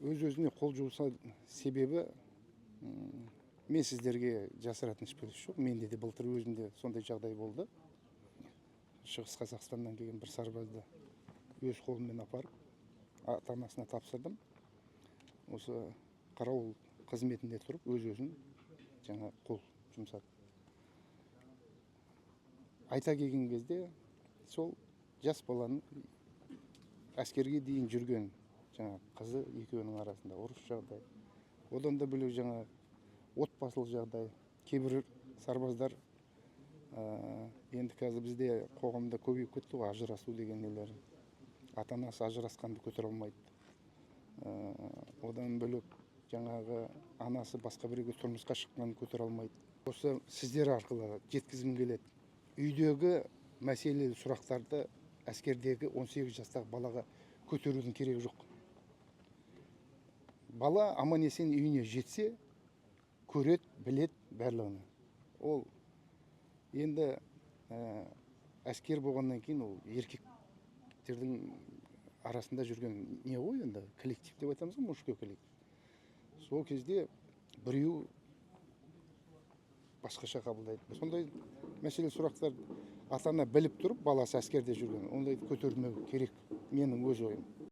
Өз-өзіне қол жууса себебі мен сіздерге жасыратын ешбір жоқ. Менде де былтыр өзімде сондай жағдай болды. Шығыс Қазақстаннан келген бір сарбазды өз қолыммен апарып, ата-анасына тапсырдым. Осы қарауыл қызметінде тұрып, өз-өзін жаңа қол жұмсады. Айта келген кезде, сол жас баланың әскерге дейін жүрген жаңа қызы екеуінің арасында ұрыс жағдай. Одан да бөлек жаңа отбасылық жағдай. Кейбір сарбаздар енді қазір бізде қоғамда көбейіп кетті ғой, ажырасу деген нелер. Ата-анасы ажырасқанды көтере алмайды. Одан бөлек жаңағы анасы басқа біреуге тұрмысқа шыққанды көтере алмайды. Осы сіздер арқылы жеткізгім келеді. Үйдегі мәселелі сұрақтарды әскердегі 18 жастағы балаға көтерудің керегі жоқ. Бала аман-есен үйіне жетсе, көрет, білет барлығын. Ол енді әскер болғаннан кейін ол еркектердің арасында жүрген не ғой енді, коллектив деп айтамыз ғой, мужской коллектив. Сол кезде біреу басқаша қабылдайды. Сондай мәселе сұрақтар ата-ана біліп тұрып, баласы әскерде жүрген, ондай көтермеу керек, менің өз ойым.